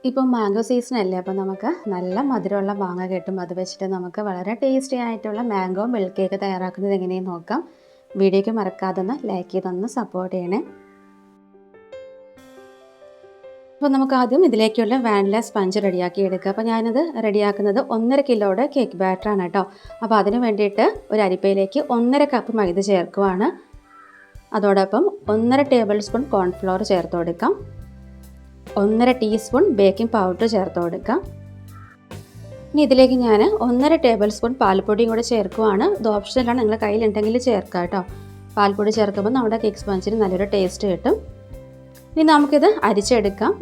ഇപ്പം mango season അല്ലേ, അപ്പോൾ നമുക്ക് നല്ല മധുരമുള്ള മാങ്ങ കിട്ടും. അത് വെച്ചിട്ട് നമുക്ക് വളരെ ടേസ്റ്റി ആയിട്ടുള്ള മാംഗോ മിൽക്ക് കേക്ക് തയ്യാറാക്കുന്നത് എങ്ങനെയെന്ന് നോക്കാം. വീഡിയോയ്ക്ക് മറക്കാതെ ഒന്ന് ലൈക്ക് ചെയ്തൊന്ന് സപ്പോർട്ട് ചെയ്യണേ. അപ്പോൾ നമുക്ക് ആദ്യം ഇതിലേക്കുള്ള വാനില സ്പഞ്ച് റെഡിയാക്കി എടുക്കുക. അപ്പോൾ ഞാനത് റെഡിയാക്കുന്നത് 1.5 കിലോയുടെ കേക്ക് ബാറ്ററാണ് കേട്ടോ. അപ്പോൾ അതിന് വേണ്ടിയിട്ട് ഒരു അരിപ്പയിലേക്ക് 1.5 കപ്പ് മൈദ ചേർക്കുവാണ്. അതോടൊപ്പം 1.5 ടേബിൾ സ്പൂൺ കോൺഫ്ലവർ ചേർത്ത് കൊടുക്കാം. 1.5 ടീസ്പൂൺ ബേക്കിംഗ് പൗഡർ ചേർത്ത് കൊടുക്കാം. ഇനി ഇതിലേക്ക് ഞാൻ 1.5 ടേബിൾ സ്പൂൺ പാൽപ്പൊടിയും കൂടെ ചേർക്കുവാണ്. ഇത് ഓപ്ഷണലാണ്, നിങ്ങളുടെ കയ്യിലുണ്ടെങ്കിൽ ചേർക്കാം കേട്ടോ. പാൽപ്പൊടി ചേർക്കുമ്പോൾ നമ്മുടെ കേക്ക് സ്പഞ്ചിന് നല്ലൊരു ടേസ്റ്റ് കിട്ടും. ഇനി നമുക്കിത് അരിച്ചെടുക്കാം.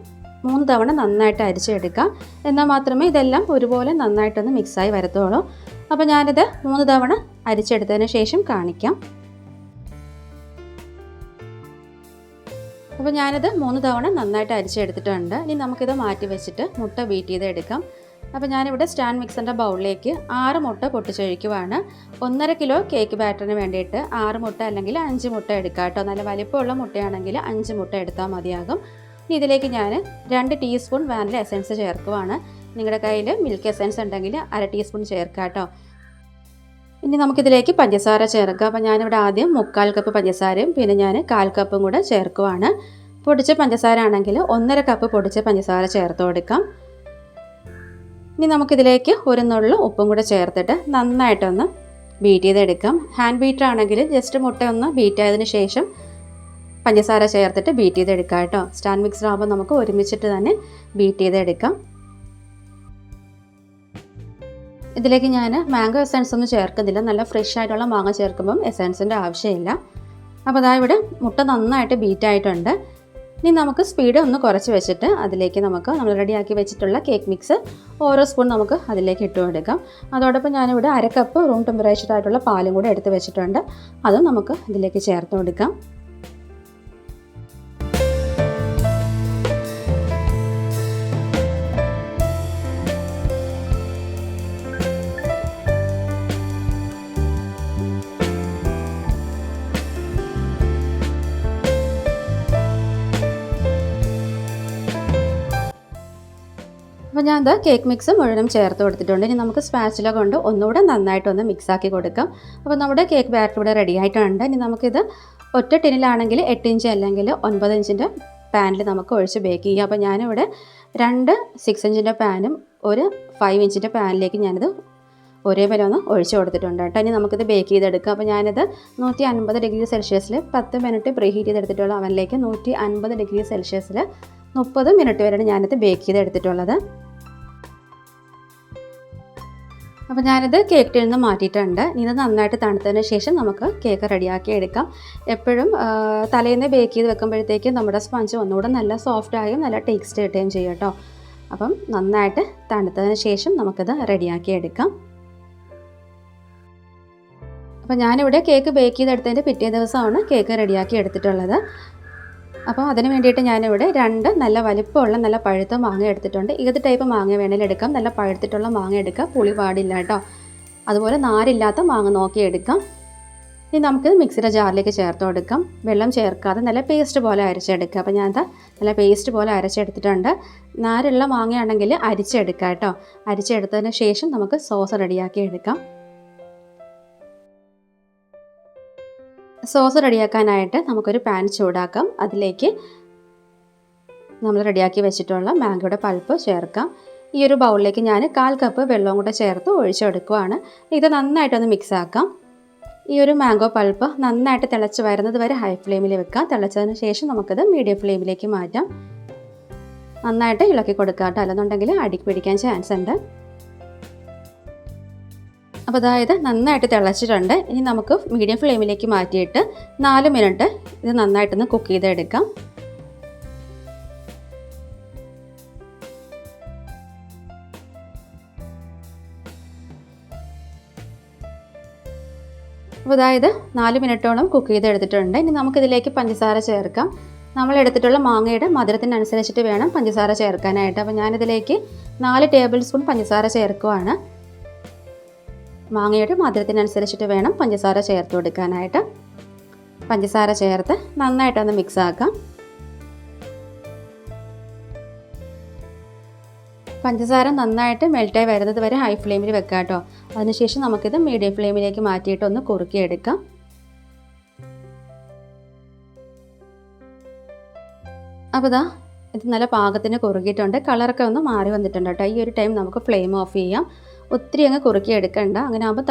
3 തവണ നന്നായിട്ട് അരിച്ചെടുക്കാം. എന്നാൽ മാത്രമേ ഇതെല്ലാം ഒരുപോലെ നന്നായിട്ടൊന്ന് മിക്സായി വരത്തുള്ളൂ. അപ്പോൾ ഞാനിത് 3 തവണ അരിച്ചെടുത്തതിന് ശേഷം കാണിക്കാം. അപ്പോൾ ഞാനിത് 3 തവണ നന്നായിട്ട് അരിച്ചെടുത്തിട്ടുണ്ട്. ഇനി നമുക്കിത് മാറ്റി വെച്ചിട്ട് മുട്ട ബീറ്റ് ചെയ്ത് എടുക്കാം. അപ്പോൾ ഞാനിവിടെ സ്റ്റാൻഡ് മിക്സറിൻ്റെ ബൗളിലേക്ക് 6 മുട്ട പൊട്ടിച്ചൊഴിക്കുവാണ്. 1.5 കിലോ കേക്ക് ബാറ്ററിന് വേണ്ടിയിട്ട് 6 മുട്ട അല്ലെങ്കിൽ 5 മുട്ട എടുക്കാം കേട്ടോ. നല്ല വലിപ്പമുള്ള മുട്ടയാണെങ്കിൽ 5 മുട്ട എടുത്താൽ മതിയാകും. ഇനി ഇതിലേക്ക് ഞാൻ 2 ടീസ്പൂൺ വാനില എസൻസ് ചേർക്കുവാണ്. നിങ്ങളുടെ കയ്യിൽ മിൽക്ക് എസൻസ് ഉണ്ടെങ്കിൽ 1/2 ടീസ്പൂൺ ചേർക്കാം കേട്ടോ. ഇനി നമുക്കിതിലേക്ക് പഞ്ചസാര ചേർക്കാം. അപ്പോൾ ഞാനിവിടെ ആദ്യം 1/4 കപ്പ് പഞ്ചസാരയും പിന്നെ ഞാൻ 1/4 കപ്പും കൂടെ ചേർക്കുവാണ്. പൊടിച്ച പഞ്ചസാര ആണെങ്കിൽ 1.5 കപ്പ് പൊടിച്ച പഞ്ചസാര ചേർത്ത് കൊടുക്കാം. ഇനി നമുക്കിതിലേക്ക് ഒരു നുള്ളു ഉപ്പും കൂടെ ചേർത്തിട്ട് നന്നായിട്ടൊന്ന് ബീറ്റ് ചെയ്തെടുക്കാം. ഹാൻഡ് ബീറ്റർ ആണെങ്കിൽ ജസ്റ്റ് മുട്ട ഒന്ന് ബീറ്റ് ആയതിനു ശേഷം പഞ്ചസാര ചേർത്തിട്ട് ബീറ്റ് ചെയ്തെടുക്കാം കേട്ടോ. സ്റ്റാൻഡ് മിക്സർ ആകുമ്പോൾ നമുക്ക് ഒരുമിച്ചിട്ട് തന്നെ ബീറ്റ് ചെയ്തെടുക്കാം. ഇതിലേക്ക് ഞാൻ മാംഗോ എസൻസ് ഒന്നും ചേർക്കുന്നില്ല. നല്ല ഫ്രഷ് ആയിട്ടുള്ള മാങ്ങ ചേർക്കുമ്പം എസൻസിൻ്റെ ആവശ്യമില്ല. അപ്പോൾ അതാ ഇവിടെ മുട്ട നന്നായിട്ട് ബീറ്റ് ആയിട്ടുണ്ട്. ഇനി നമുക്ക് സ്പീഡ് ഒന്ന് കുറച്ച് വെച്ചിട്ട് അതിലേക്ക് നമ്മൾ റെഡിയാക്കി വെച്ചിട്ടുള്ള കേക്ക് മിക്സ് ഓരോ സ്പൂൺ നമുക്ക് അതിലേക്ക് ഇട്ട് കൊടുക്കാം. അതോടൊപ്പം ഞാനിവിടെ 1/2 കപ്പ് റൂം ടെമ്പറേച്ചർ ആയിട്ടുള്ള പാലും കൂടെ എടുത്ത് വെച്ചിട്ടുണ്ട്. അതും നമുക്ക് ഇതിലേക്ക് ചേർത്ത് കൊടുക്കാം. അപ്പോൾ ഞാൻ കേക്ക് മിക്സ് മുഴുവനും ചേർത്ത് കൊടുത്തിട്ടുണ്ട്. ഇനി നമുക്ക് സ്പാച്ചുല കൊണ്ട് ഒന്നുകൂടെ നന്നായിട്ടൊന്ന് മിക്സാക്കി കൊടുക്കാം. അപ്പോൾ നമ്മുടെ കേക്ക് ബാറ്റർ ഇവിടെ റെഡി ആയിട്ടുണ്ട്. ഇനി നമുക്കിത് ഒറ്റ ടിന്നിലാണെങ്കിൽ 8 ഇഞ്ച് അല്ലെങ്കിൽ 9 ഇഞ്ചിൻ്റെ പാനിൽ നമുക്ക് ഒഴിച്ച് ബേക്ക് ചെയ്യാം. അപ്പോൾ ഞാനിവിടെ 2 6 ഇഞ്ചിൻ്റെ പാനും ഒരു 5 ഇഞ്ചിൻ്റെ പാനിലേക്ക് ഞാനിത് ഒരേപോലെ ഒന്ന് ഒഴിച്ച് കൊടുത്തിട്ടുണ്ട് കേട്ടോ. ഇനി നമുക്കിത് ബേക്ക് ചെയ്തെടുക്കാം. അപ്പോൾ ഞാനിത് 150 ഡിഗ്രി സെൽഷ്യസിൽ 10 മിനിറ്റ് പ്രീ ഹീറ്റ് ചെയ്തെടുത്തിട്ടുള്ള അവനിലേക്ക് 150 ഡിഗ്രി സെൽഷ്യസിൽ 30 മിനിറ്റ് വരെയാണ് ഞാനിത് ബേക്ക് ചെയ്തെടുത്തിട്ടുള്ളത്. അപ്പോൾ ഞാനിത് കേക്ക് ടിന്നിൽ നിന്ന് മാറ്റിയിട്ടുണ്ട്. ഇത് നന്നായിട്ട് തണുത്തതിന് ശേഷം നമുക്ക് കേക്ക് റെഡിയാക്കി എടുക്കാം. എപ്പോഴും തലേന്ന് ബേക്ക് ചെയ്ത് വെക്കുമ്പോഴത്തേക്കും നമ്മുടെ സ്പഞ്ച് ഒന്നുകൂടെ നല്ല സോഫ്റ്റായും നല്ല ടേസ്റ്റ് കിട്ടുകയും ചെയ്യും കേട്ടോ. അപ്പം നന്നായിട്ട് തണുത്തതിന് ശേഷം നമുക്കിത് റെഡിയാക്കി എടുക്കാം. അപ്പോൾ ഞാനിവിടെ കേക്ക് ബേക്ക് ചെയ്തെടുത്തതിൻ്റെ പിറ്റേ ദിവസമാണ് കേക്ക് റെഡിയാക്കി എടുത്തിട്ടുള്ളത്. അപ്പോൾ അതിന് വേണ്ടിയിട്ട് ഞാനിവിടെ 2 നല്ല വലിപ്പമുള്ള നല്ല പഴുത്ത മാങ്ങ എടുത്തിട്ടുണ്ട്. ഏത് ടൈപ്പ് മാങ്ങ വേണമെങ്കിലും എടുക്കാം. നല്ല പഴുത്തിട്ടുള്ള മാങ്ങ എടുക്കാം, പുളി പാടില്ല കേട്ടോ. അതുപോലെ നാരില്ലാത്ത മാങ്ങ നോക്കി എടുക്കാം. ഇനി നമുക്ക് മിക്സിയുടെ ജാറിലേക്ക് ചേർത്ത് കൊടുക്കാം. വെള്ളം ചേർക്കാതെ നല്ല പേസ്റ്റ് പോലെ അരച്ചെടുക്കുക. അപ്പോൾ ഞാൻ നല്ല പേസ്റ്റ് പോലെ അരച്ചെടുത്തിട്ടുണ്ട്. നാരുള്ള മാങ്ങയാണെങ്കിൽ അരിച്ചെടുക്കാം കേട്ടോ. അരിച്ചെടുത്തതിന് ശേഷം നമുക്ക് സോസ് റെഡിയാക്കി എടുക്കാം. സോസ് റെഡിയാക്കാനായിട്ട് നമുക്കൊരു പാൻ ചൂടാക്കാം. അതിലേക്ക് നമ്മൾ റെഡിയാക്കി വെച്ചിട്ടുള്ള മാംഗോയുടെ പൾപ്പ് ചേർക്കാം. ഈ ഒരു ബൗളിലേക്ക് ഞാൻ 1/4 കപ്പ് വെള്ളവും കൂടെ ചേർത്ത് ഒഴിച്ചെടുക്കുവാണ്. ഇത് നന്നായിട്ടൊന്ന് മിക്സ് ആക്കാം. ഈ ഒരു മാംഗോ പൾപ്പ് നന്നായിട്ട് തിളച്ച് വരുന്നത് വരെ ഹൈ ഫ്ലെയിമിൽ വെക്കാം. തിളച്ചതിന് ശേഷം നമുക്കത് മീഡിയം ഫ്ലെയിമിലേക്ക് മാറ്റാം. നന്നായിട്ട് ഇളക്കി കൊടുക്കാം കേട്ടോ, അല്ലെന്നുണ്ടെങ്കിൽ അടിക്ക് പിടിക്കാൻ ചാൻസ് ഉണ്ട്. അപ്പോൾ അതായത് നന്നായിട്ട് തിളച്ചിട്ടുണ്ട്. ഇനി നമുക്ക് മീഡിയം ഫ്ലെയിമിലേക്ക് മാറ്റിയിട്ട് 4 മിനിറ്റ് ഇത് നന്നായിട്ടൊന്ന് കുക്ക് ചെയ്തെടുക്കാം. അപ്പോൾ അതായത് 4 മിനിറ്റോളം കുക്ക് ചെയ്തെടുത്തിട്ടുണ്ട്. ഇനി നമുക്കിതിലേക്ക് പഞ്ചസാര ചേർക്കാം. നമ്മൾ എടുത്തിട്ടുള്ള മാങ്ങയുടെ മധുരത്തിനനുസരിച്ചിട്ട് വേണം പഞ്ചസാര ചേർക്കാനായിട്ട്. അപ്പോൾ ഞാനിതിലേക്ക് 4 ടേബിൾ സ്പൂൺ പഞ്ചസാര ചേർക്കുവാണ്. മാങ്ങയുടെ മധുരത്തിനനുസരിച്ചിട്ട് വേണം പഞ്ചസാര ചേർത്ത് കൊടുക്കാനായിട്ട്. പഞ്ചസാര ചേർത്ത് നന്നായിട്ടൊന്ന് മിക്സ് ആക്കാം. പഞ്ചസാര നന്നായിട്ട് മെൽറ്റായി വരുന്നത് വരെ ഹൈ ഫ്ലെയിമിൽ വെക്കാം കേട്ടോ. അതിനുശേഷം നമുക്കിത് മീഡിയം ഫ്ലെയിമിലേക്ക് മാറ്റിയിട്ട് ഒന്ന് കുറുക്കിയെടുക്കാം. അപ്പോൾ ഇതാ ഇത് നല്ല പാകത്തിന് കുറുകിയിട്ടുണ്ട്. കളറൊക്കെ ഒന്ന് മാറി വന്നിട്ടുണ്ട് കേട്ടോ. ഈ ഒരു ടൈം നമുക്ക് ഫ്ലെയിം ഓഫ് ചെയ്യാം. ഒത്തിരി അങ്ങ് കുറുക്കി എടുക്കണ്ട. അങ്ങനെ ആകുമ്പോൾ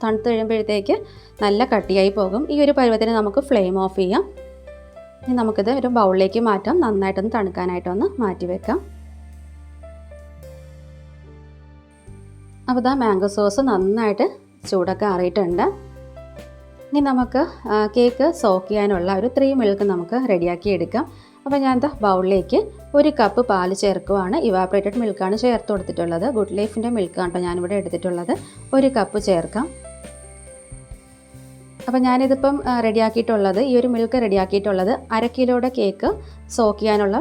തണുത്ത് കഴിയുമ്പോഴത്തേക്ക് നല്ല കട്ടിയായി പോകും. ഈ ഒരു പരുവത്തിന് നമുക്ക് ഫ്ലെയിം ഓഫ് ചെയ്യാം. ഇനി നമുക്കിത് ഒരു ബൗളിലേക്ക് മാറ്റാം. നന്നായിട്ടൊന്ന് തണുക്കാനായിട്ടൊന്ന് മാറ്റി വെക്കാം. അപ്പോൾ ഇതാ മാംഗോ സോസ് നന്നായിട്ട് ചൂടൊക്കെ ആറിയിട്ടുണ്ട്. ഇനി നമുക്ക് കേക്ക് സോക്ക് ചെയ്യാനുള്ള ഒരു 3 മിൽക്ക് നമുക്ക് റെഡിയാക്കി എടുക്കാം. അപ്പോൾ ഞാൻ എന്താ ബൗളിലേക്ക് 1 കപ്പ് പാൽ ചേർക്കുവാണ്. ഇവാപ്പറേറ്റഡ് മിൽക്കാണ് ചേർത്ത് കൊടുത്തിട്ടുള്ളത്. ഗുഡ് ലൈഫിൻ്റെ മിൽക്കാണ് കേട്ടോ ഞാനിവിടെ എടുത്തിട്ടുള്ളത്. 1 കപ്പ് ചേർക്കാം. അപ്പോൾ ഞാനിതിപ്പം റെഡിയാക്കിയിട്ടുള്ളത്, ഈ ഒരു മിൽക്ക് റെഡിയാക്കിയിട്ടുള്ളത് 1/2 കിലോയുടെ കേക്ക് സോക്ക് ചെയ്യാനുള്ള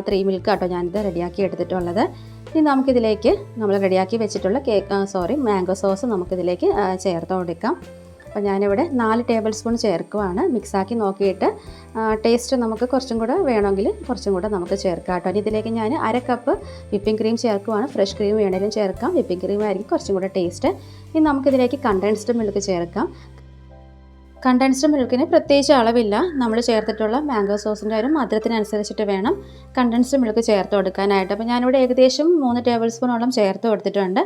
3 മിൽക്ക് കേട്ടോ ഞാനിത് റെഡിയാക്കി എടുത്തിട്ടുള്ളത്. ഇനി നമുക്കിതിലേക്ക് നമ്മൾ റെഡിയാക്കി വെച്ചിട്ടുള്ള മാംഗോ സോസ് നമുക്കിതിലേക്ക് ചേർത്ത് കൊടുക്കാം. അപ്പോൾ ഞാനിവിടെ 4 ടേബിൾ സ്പൂൺ ചേർക്കുവാണ്. മിക്സാക്കി നോക്കിയിട്ട് ടേസ്റ്റ് നമുക്ക് കുറച്ചും കൂടെ വേണമെങ്കിൽ കുറച്ചും കൂടെ നമുക്ക് ചേർക്കാം കേട്ടോ. ഇതിലേക്ക് ഞാൻ 1/2 കപ്പ് വിപ്പിംഗ് ക്രീം ചേർക്കുവാണ്. ഫ്രഷ് ക്രീം വേണമെങ്കിലും ചേർക്കാം. വിപ്പിംഗ് ക്രീം ആയിരിക്കും കുറച്ചും കൂടെ ടേസ്റ്റ്. ഇനി നമുക്കിതിലേക്ക് കണ്ടൻസ്ഡ് മിൽക്ക് ചേർക്കാം. കണ്ടൻസ്ഡ് മിൽക്കിന് പ്രത്യേകിച്ച് അളവില്ല. നമ്മൾ ചേർത്തിട്ടുള്ള മാംഗോ സോസിൻ്റെ ഒരു മധുരത്തിനനുസരിച്ചിട്ട് വേണം കണ്ടൻസ്ഡ് മിൽക്ക് ചേർത്ത് കൊടുക്കാനായിട്ട്. അപ്പോൾ ഞാനിവിടെ ഏകദേശം 3 ടേബിൾ സ്പൂണോളം ചേർത്ത് കൊടുത്തിട്ടുണ്ട്.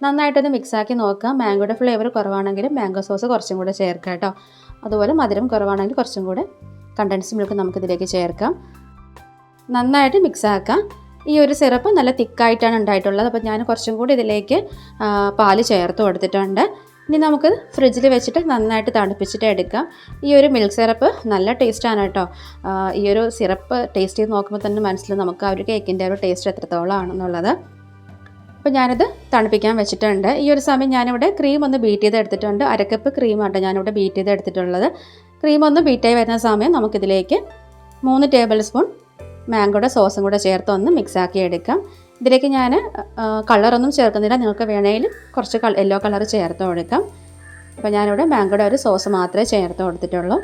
നന്നായിട്ടൊന്ന് മിക്സാക്കി നോക്കാം. മാംഗോയുടെ ഫ്ലേവർ കുറവാണെങ്കിൽ മാംഗോ സോസ് കുറച്ചും കൂടെ ചേർക്കാം കേട്ടോ. അതുപോലെ മധുരം കുറവാണെങ്കിൽ കുറച്ചും കൂടെ കണ്ടൻസ്ഡ് മിൽക്ക് നമുക്കിതിലേക്ക് ചേർക്കാം. നന്നായിട്ട് മിക്സാക്കാം. ഈ ഒരു സിറപ്പ് നല്ല തിക്കായിട്ടാണ് ഉണ്ടായിട്ടുള്ളത്. അപ്പോൾ ഞാൻ കുറച്ചും കൂടി ഇതിലേക്ക് പാല് ചേർത്ത് കൊടുത്തിട്ടുണ്ട്. ഇനി നമുക്ക് ഫ്രിഡ്ജിൽ വെച്ചിട്ട് നന്നായിട്ട് തണുപ്പിച്ചിട്ട് എടുക്കാം. ഈ ഒരു മിൽക്ക് സിറപ്പ് നല്ല ടേസ്റ്റാണ് കേട്ടോ. ഈ ഒരു സിറപ്പ് ടേസ്റ്റ് ചെയ്ത് നോക്കുമ്പോൾ തന്നെ മനസ്സിലാവും നമുക്ക് ആ ഒരു കേക്കിൻ്റെ ഒരു ടേസ്റ്റ് എത്രത്തോളം ആണെന്നുള്ളത്. അപ്പോൾ ഞാനിത് തണുപ്പിക്കാൻ വെച്ചിട്ടുണ്ട്. ഈ ഒരു സമയം ഞാനിവിടെ ക്രീം ഒന്ന് ബീറ്റ് ചെയ്ത് എടുത്തിട്ടുണ്ട്. 1/2 കപ്പ് ക്രീമാണ് ഞാനിവിടെ ബീറ്റ് ചെയ്ത് എടുത്തിട്ടുള്ളത്. ക്രീം ഒന്ന് ബീറ്റായി വരുന്ന സമയം നമുക്കിതിലേക്ക് 3 ടേബിൾ സ്പൂൺ മാംഗോയുടെ സോസും കൂടെ ചേർത്ത് ഒന്ന് മിക്സാക്കി എടുക്കാം. ഇതിലേക്ക് ഞാൻ കളറൊന്നും ചേർക്കുന്നില്ല. നിങ്ങൾക്ക് വേണമെങ്കിൽ കുറച്ച് യെല്ലോ കളർ ചേർത്ത് കൊടുക്കാം. അപ്പോൾ ഞാനിവിടെ മാംഗോയുടെ ഒരു സോസ് മാത്രമേ ചേർത്ത് കൊടുത്തിട്ടുള്ളൂ.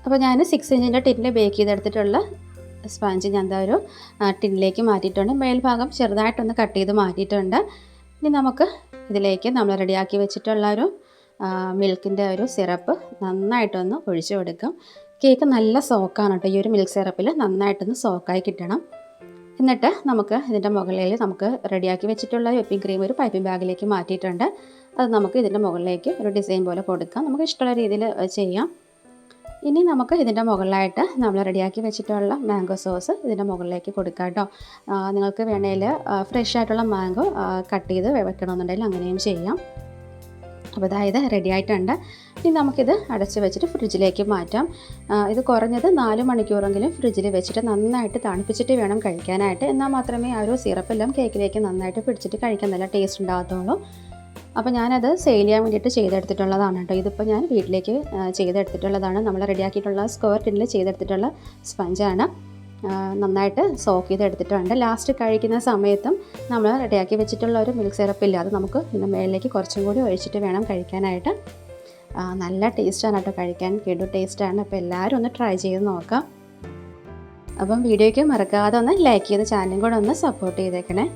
അപ്പോൾ ഞാൻ 6 ഇഞ്ചിൻ്റെ ടിന്നിൽ ബേക്ക് ചെയ്തെടുത്തിട്ടുള്ള സ്പഞ്ച് ഞാൻ എന്താ ഒരു ടിന്നിലേക്ക് മാറ്റിയിട്ടുണ്ട്. മേൽഭാഗം ചെറുതായിട്ടൊന്ന് കട്ട് ചെയ്ത് മാറ്റിയിട്ടുണ്ട്. ഇനി നമുക്ക് ഇതിലേക്ക് നമ്മൾ റെഡിയാക്കി വെച്ചിട്ടുള്ള ഒരു മിൽക്കിൻ്റെ ഒരു സിറപ്പ് നന്നായിട്ടൊന്ന് ഒഴിച്ചു കൊടുക്കാം. കേക്ക് നല്ല സോക്കാണ് കേട്ടോ. ഈ ഒരു മിൽക്ക് സിറപ്പിൽ നന്നായിട്ടൊന്ന് സോക്കായി കിട്ടണം. എന്നിട്ട് നമുക്ക് ഇതിൻ്റെ മുകളിൽ നമുക്ക് റെഡിയാക്കി വെച്ചിട്ടുള്ള വിപ്പിംഗ് ക്രീം ഒരു പൈപ്പിംഗ് ബാഗിലേക്ക് മാറ്റിയിട്ടുണ്ട്. അത് നമുക്ക് ഇതിൻ്റെ മുകളിലേക്ക് ഒരു ഡിസൈൻ പോലെ കൊടുക്കാം. നമുക്ക് ഇഷ്ടമുള്ള രീതിയിൽ ചെയ്യാം. ഇനി നമുക്ക് ഇതിൻ്റെ മുകളിലായിട്ട് നമ്മൾ റെഡിയാക്കി വെച്ചിട്ടുള്ള മാംഗോ സോസ് ഇതിൻ്റെ മുകളിലേക്ക് കൊടുക്കാം കേട്ടോ. നിങ്ങൾക്ക് വേണമെങ്കിൽ ഫ്രഷ് ആയിട്ടുള്ള മാംഗോ കട്ട് ചെയ്ത് വെക്കണമെന്നുണ്ടെങ്കിൽ അങ്ങനെയും ചെയ്യാം. അപ്പോൾ അതായത് റെഡി ആയിട്ടുണ്ട്. ഇനി നമുക്കിത് അടച്ച് വെച്ചിട്ട് ഫ്രിഡ്ജിലേക്ക് മാറ്റാം. ഇത് കുറഞ്ഞത് 4 മണിക്കൂറെങ്കിലും ഫ്രിഡ്ജിൽ വെച്ചിട്ട് നന്നായിട്ട് തണുപ്പിച്ചിട്ട് വേണം കഴിക്കാനായിട്ട്. എന്നാൽ മാത്രമേ ആ ഒരു സിറപ്പെല്ലാം കേക്കിലേക്ക് നന്നായിട്ട് പിടിച്ചിട്ട് കഴിക്കാൻ നല്ല ടേസ്റ്റ് ഉണ്ടാകത്തുള്ളൂ. അപ്പോൾ ഞാനത് സെയിൽ ചെയ്യാൻ വേണ്ടിയിട്ട് ചെയ്തെടുത്തിട്ടുള്ളതാണ് കേട്ടോ. ഇതിപ്പോൾ ഞാൻ വീട്ടിലേക്ക് ചെയ്തെടുത്തിട്ടുള്ളതാണ്. നമ്മൾ റെഡിയാക്കിയിട്ടുള്ള സ്ക്വയർ ടിന്നിൽ ചെയ്തെടുത്തിട്ടുള്ള സ്പഞ്ചാണ്. നന്നായിട്ട് സോക്ക് ചെയ്തെടുത്തിട്ടുണ്ട്. ലാസ്റ്റ് കഴിക്കുന്ന സമയത്തും നമ്മൾ റെഡിയാക്കി വെച്ചിട്ടുള്ള ഒരു മിൽക്ക് സിറപ്പില്ല, അത് നമുക്ക് ഇതിൻ്റെ മേളിലേക്ക് കുറച്ചും കൂടി ഒഴിച്ചിട്ട് വേണം കഴിക്കാനായിട്ട്. നല്ല ടേസ്റ്റാണ് കേട്ടോ കഴിക്കാൻ. കിടു ടേസ്റ്റാണ്. അപ്പോൾ എല്ലാവരും ഒന്ന് ട്രൈ ചെയ്ത് നോക്കാം. അപ്പം വീഡിയോയ്ക്ക് മറക്കാതെ ഒന്ന് ലൈക്ക് ചെയ്ത് ചാനലും കൂടെ ഒന്ന് സപ്പോർട്ട് ചെയ്തേക്കണേ.